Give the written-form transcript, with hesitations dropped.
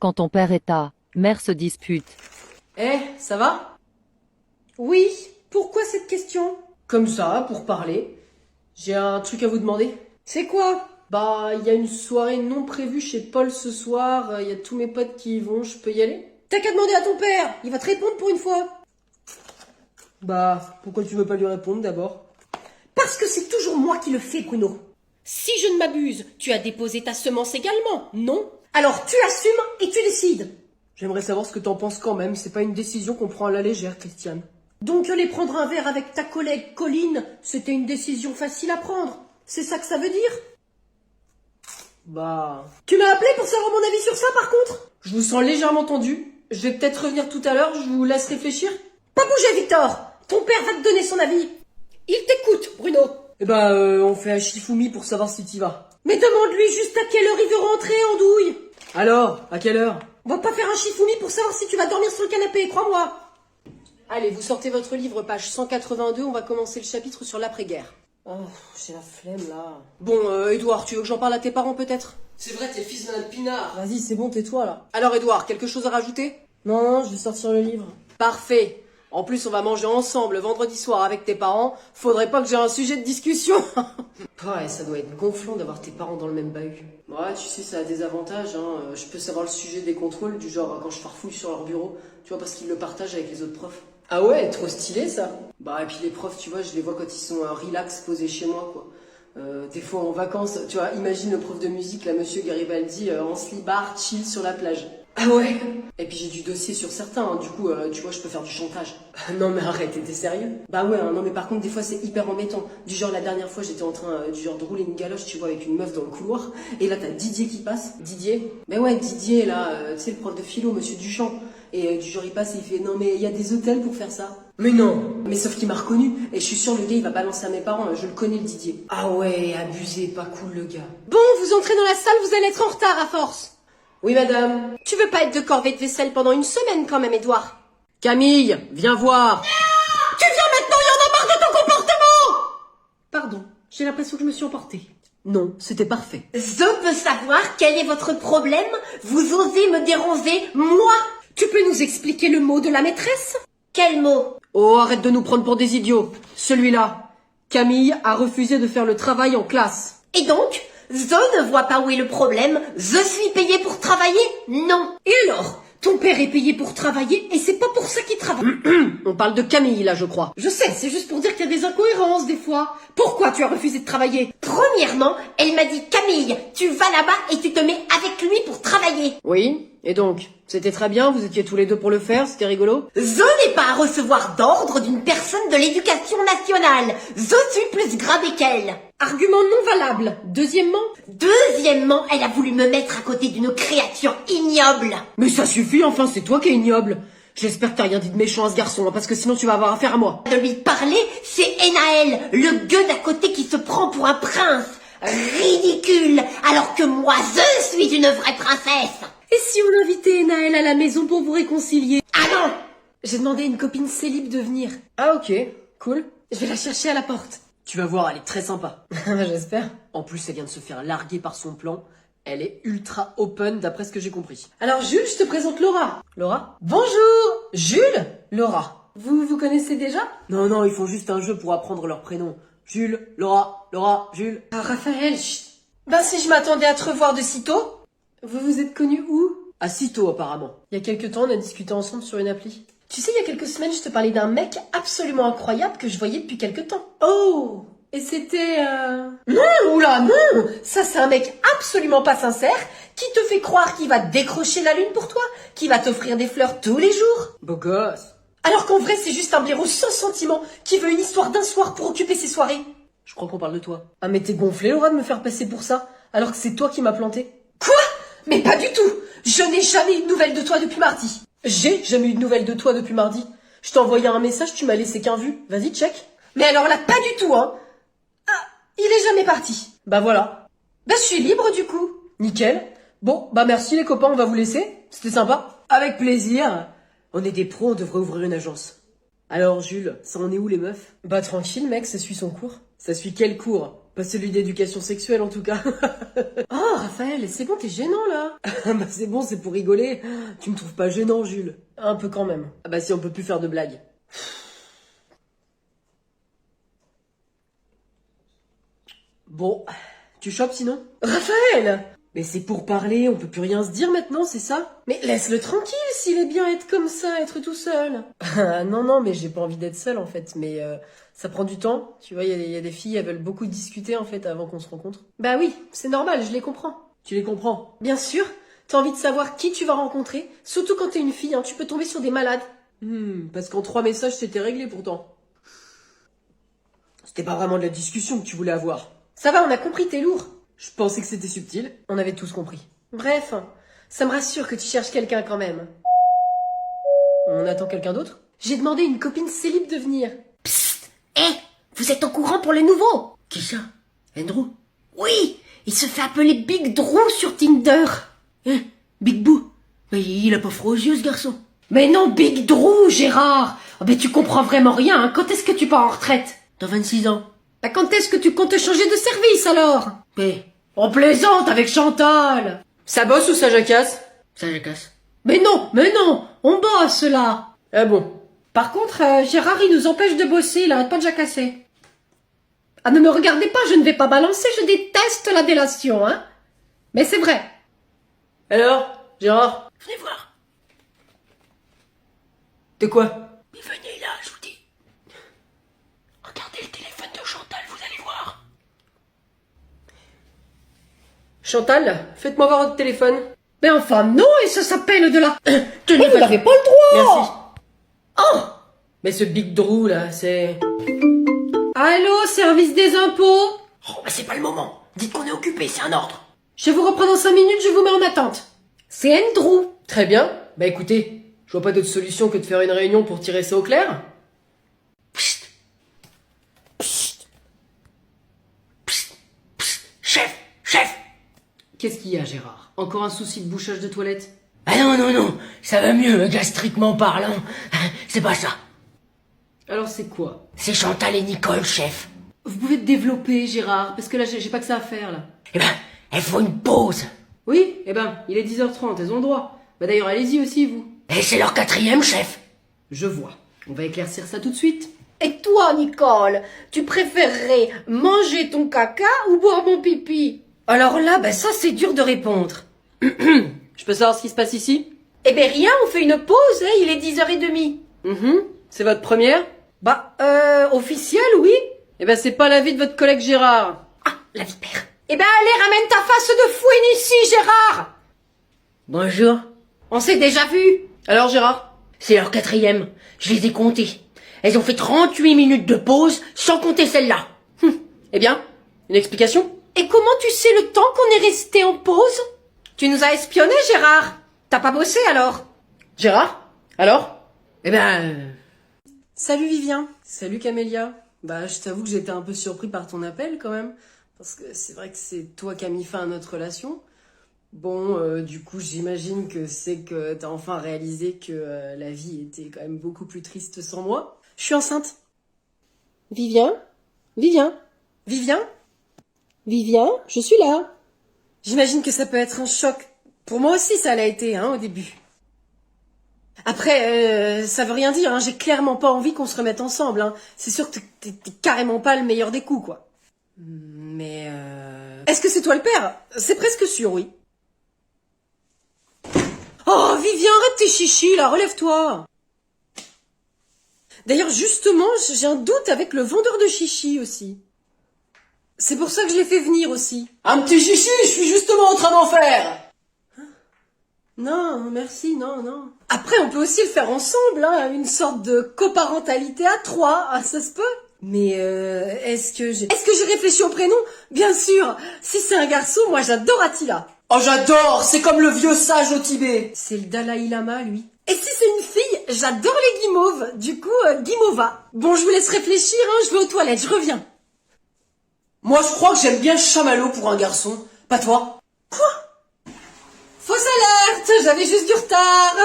Quand ton père et ta mère se disputent. Eh, ça va? Oui, pourquoi cette question? Comme ça, pour parler. J'ai un truc à vous demander. C'est quoi? Bah, il y a une soirée non prévue chez Paul ce soir. Il y a tous mes potes qui y vont. Je peux y aller? T'as qu'à demander à ton père, il va te répondre pour une fois. Bah, pourquoi tu veux pas lui répondre d'abord? Parce que c'est toujours moi qui le fais, Bruno. Si je ne m'abuse, tu as déposé ta semence également, non? Alors tu assumes et tu décides. J'aimerais savoir ce que t'en penses quand même. C'est pas une décision qu'on prend à la légère, Christiane. Donc aller prendre un verre avec ta collègue Colline, c'était une décision facile à prendre. C'est ça que ça veut dire? Bah... Tu m'as appelé pour savoir mon avis sur ça par contre? Je vous sens légèrement tendu. Je vais peut-être revenir tout à l'heure. Je vous laisse réfléchir. Pas bouger, Victor. Ton père va te donner son avis. Il t'écoute, Bruno. Eh bah, on fait un Shifumi pour savoir si t'y vas. Mais demande-lui juste à quelle heure il veut rentrer, andouille. Alors, à quelle heure? On va pas faire un Shifumi pour savoir si tu vas dormir sur le canapé, crois-moi. Allez, vous sortez votre livre, page 182, on va commencer le chapitre sur l'après-guerre. Oh, j'ai la flemme, là. Bon, Edouard, tu veux que j'en parle à tes parents, peut-être? C'est vrai, t'es le fils de Madame Pinard. Vas-y, c'est bon, tais-toi, là. Alors, Edouard, quelque chose à rajouter? Non, je vais sortir le livre. Parfait. En plus, on va manger ensemble vendredi soir avec tes parents. Faudrait pas que j'ai un sujet de discussion. Ouais, ça doit être gonflant d'avoir tes parents dans le même bahut. Ouais, tu sais, ça a des avantages, hein. Je peux savoir le sujet des contrôles, du genre quand je farfouille sur leur bureau. Tu vois, parce qu'ils le partagent avec les autres profs. Ah ouais, trop stylé, ça. Bah, et puis les profs, tu vois, je les vois quand ils sont relax, posés chez moi, quoi. Des fois en vacances, tu vois, imagine le prof de musique, là, monsieur Garibaldi, en slibard, chill sur la plage. Ah ouais. Et puis j'ai du dossier sur certains, hein. Du coup, tu vois, je peux faire du chantage. Non mais arrête, t'es sérieux? Bah ouais, hein, non mais par contre, des fois c'est hyper embêtant. Du genre, la dernière fois, j'étais en train du genre de rouler une galoche, tu vois, avec une meuf dans le couloir. Et là, t'as Didier qui passe. Didier? Mais ouais, Didier, là, tu sais, le prof de philo, monsieur Duchamp. Et du genre, il passe et il fait, non mais il y a des hôtels pour faire ça. Mais non. Mais sauf qu'il m'a reconnu. Et je suis sûre, le gars, il va balancer à mes parents. Je le connais, le Didier. Ah ouais, abusé, pas cool, le gars. Bon, vous entrez dans la salle, vous allez être en retard à force. Oui, madame. Tu veux pas être de corvée de vaisselle pendant une semaine quand même, Edouard? Camille, viens voir. Tu viens maintenant, il y en a marre de ton comportement! Pardon, j'ai l'impression que je me suis emportée. Non, c'était parfait. Je peux savoir quel est votre problème? Vous osez me déranger, moi? Tu peux nous expliquer le mot de la maîtresse? Quel mot? Oh, arrête de nous prendre pour des idiots. Celui-là. Camille a refusé de faire le travail en classe. Et donc, je ne vois pas où est le problème. Je suis payée pour travailler? Non. Et alors? Ton père est payé pour travailler et c'est pas pour ça qu'il travaille. On parle de Camille, là, je crois. Je sais, c'est juste pour dire qu'il y a des incohérences des fois. Pourquoi tu as refusé de travailler? Premièrement, elle m'a dit, Camille, tu vas là-bas et tu te mets avec lui pour travailler. Oui, et donc? C'était très bien, vous étiez tous les deux pour le faire, c'était rigolo? Je n'ai pas à recevoir d'ordre d'une personne de l'éducation nationale. Je suis plus gradée qu'elle. Argument non valable. Deuxièmement, elle a voulu me mettre à côté d'une créature ignoble. Mais ça suffit, enfin, c'est toi qui es ignoble. J'espère que t'as rien dit de méchant à ce garçon, hein, parce que sinon tu vas avoir affaire à moi. De lui parler, c'est Enaël, le gueux d'à côté qui se prend pour un prince. Ridicule, alors que moi, je suis une vraie princesse. Et si on invitait Enaël à la maison pour vous réconcilier? Ah non! J'ai demandé à une copine célib de venir. Ah ok, cool. Je vais la chercher à la porte. Tu vas voir, elle est très sympa. J'espère. En plus, elle vient de se faire larguer par son plan. Elle est ultra open d'après ce que j'ai compris. Alors Jules, je te présente Laura. Laura? Bonjour! Jules? Laura. Vous connaissez déjà? Non, ils font juste un jeu pour apprendre leurs prénoms. Jules, Laura, Jules. Ah, Raphaël, chut. Ben si je m'attendais à te revoir de sitôt. Vous vous êtes connus où? À Cîteaux, apparemment. Il y a quelques temps, on a discuté ensemble sur une appli. Tu sais, il y a quelques semaines, je te parlais d'un mec absolument incroyable que je voyais depuis quelques temps. Oh! Et c'était... Non, oula, non! Ça, c'est un mec absolument pas sincère qui te fait croire qu'il va décrocher la lune pour toi, qui va t'offrir des fleurs tous les jours. Beau gosse! Alors qu'en vrai, c'est juste un blaireau sans sentiment qui veut une histoire d'un soir pour occuper ses soirées. Je crois qu'on parle de toi. Ah, mais t'es gonflé, Laura, de me faire passer pour ça, alors que c'est toi qui m'as planté. Quoi? Mais pas du tout! Je n'ai jamais eu de nouvelles de toi depuis mardi. J'ai jamais eu de nouvelles de toi depuis mardi. Je t'ai envoyé un message, tu m'as laissé qu'un vu. Vas-y, check. Mais alors là, pas du tout, hein. Ah, il est jamais parti. Bah voilà. Bah je suis libre du coup. Nickel. Bon, bah merci les copains, on va vous laisser. C'était sympa. Avec plaisir. On est des pros, on devrait ouvrir une agence. Alors Jules, ça en est où les meufs? Bah tranquille mec, ça suit son cours. Ça suit quel cours? Pas celui d'éducation sexuelle en tout cas. Oh Raphaël, c'est bon, t'es gênant là. Bah c'est bon, c'est pour rigoler. Tu me trouves pas gênant, Jules? Un peu quand même. Ah bah si, on peut plus faire de blagues. Bon, tu chopes sinon? Raphaël! Mais c'est pour parler, on peut plus rien se dire maintenant, c'est ça? Mais laisse-le tranquille s'il est bien être comme ça, être tout seul. Non, mais j'ai pas envie d'être seule en fait, mais ça prend du temps. Tu vois, il y a des filles, elles veulent beaucoup discuter en fait avant qu'on se rencontre. Bah oui, c'est normal, je les comprends. Tu les comprends? Bien sûr, t'as envie de savoir qui tu vas rencontrer, surtout quand t'es une fille, hein, tu peux tomber sur des malades. Parce qu'en 3 messages c'était réglé pourtant. C'était pas vraiment de la discussion que tu voulais avoir. Ça va, on a compris, t'es lourd. Je pensais que c'était subtil. On avait tous compris. Bref, ça me rassure que tu cherches quelqu'un quand même. On attend quelqu'un d'autre? J'ai demandé à une copine célib de venir. Psst. Vous êtes au courant pour le nouveau? Qui ça? Andrew? Oui, il se fait appeler Big Drew sur Tinder. Big Boo? Mais il a pas froid aux yeux ce garçon. Mais non, Big Drew, Gérard. Oh, mais tu comprends vraiment rien, hein. Quand est-ce que tu pars en retraite? Dans 26 ans. Bah quand est-ce que tu comptes changer de service alors? Mais on plaisante avec Chantal. Ça bosse ou ça jacasse? Ça jacasse. Mais non, on bosse là. Ah bon? Par contre, Gérard, il nous empêche de bosser, il arrête pas de jacasser. Ah, ne me regardez pas, je ne vais pas balancer, je déteste la délation, hein. Mais c'est vrai. Alors, Gérard? Venez voir. De quoi? Mais venez là, je vous dis. Regardez le téléphone de Chantal, vous allez voir. Chantal, faites-moi voir votre téléphone. Mais enfin non, et ça s'appelle de la... Tenez, vous n'avez pas le droit. Merci. Oh. Mais ce Big Drew là, c'est... Allô, service des impôts? Oh, bah c'est pas le moment. Dites qu'on est occupé, c'est un ordre. Je vous reprends dans 5 minutes, je vous mets en attente. C'est Andrew. Très bien. Bah écoutez, je vois pas d'autre solution que de faire une réunion pour tirer ça au clair. Psst. Psst. Psst. Psst. Chef. Qu'est-ce qu'il y a, Gérard? Encore un souci de bouchage de toilette? Ah non, ça va mieux, gastriquement parlant. C'est pas ça. Alors c'est quoi? C'est Chantal et Nicole, chef. Vous pouvez te développer, Gérard, parce que là j'ai pas que ça à faire, là. Eh ben, elles font une pause. Oui, eh ben, il est 10h30, elles ont le droit. Bah d'ailleurs, allez-y aussi, vous. Et c'est leur 4e, chef. Je vois. On va éclaircir ça tout de suite. Et toi, Nicole, tu préférerais manger ton caca ou boire mon pipi? Alors là, ben ça c'est dur de répondre. Je peux savoir ce qui se passe ici? Eh ben rien, on fait une pause, hein, il est 10h30. C'est votre première? Bah, officiel, oui. Eh ben, c'est pas l'avis de votre collègue Gérard. Ah, la vipère. Eh ben allez, ramène ta face de fouine ici, Gérard. Bonjour. On s'est déjà vu. Alors, Gérard? C'est leur 4e. Je les ai comptés. Elles ont fait 38 minutes de pause, sans compter celle-là. Eh bien, une explication? Et comment tu sais le temps qu'on est resté en pause? Tu nous as espionnés, Gérard. T'as pas bossé alors? Gérard? Alors? Eh ben... Salut Vivien. Salut Camélia. Bah, je t'avoue que j'étais un peu surpris par ton appel quand même. Parce que c'est vrai que c'est toi qui as mis fin à notre relation. Bon, du coup, j'imagine que c'est que t'as enfin réalisé que la vie était quand même beaucoup plus triste sans moi. Je suis enceinte. Vivien, Vivien, je suis là. j'imagine que ça peut être un choc. Pour moi aussi, ça l'a été, hein, au début. Après, ça veut rien dire, hein. J'ai clairement pas envie qu'on se remette ensemble, hein. C'est sûr que t'es carrément pas le meilleur des coups, quoi. Mais est-ce que c'est toi le père? C'est presque sûr, oui. Oh, Vivien, arrête tes chichis, là, relève-toi. D'ailleurs, justement, j'ai un doute avec le vendeur de chichis aussi. C'est pour ça que je l'ai fait venir aussi. Un petit chichi, je suis justement en train d'en faire. Non, merci, non. Après, on peut aussi le faire ensemble, hein, une sorte de coparentalité à 3, ah, ça se peut. Mais est-ce que j'ai réfléchi au prénom? Bien sûr. Si c'est un garçon, moi j'adore Attila. Oh, j'adore. C'est comme le vieux sage au Tibet. C'est le Dalai Lama, lui. Et si c'est une fille, j'adore les guimauves. Du coup, Guimauva. Bon, je vous laisse réfléchir, hein. Je vais aux toilettes, je reviens. Moi, je crois que j'aime bien Chamallow pour un garçon. Pas toi? Quoi? Fausse alerte. J'avais juste du retard.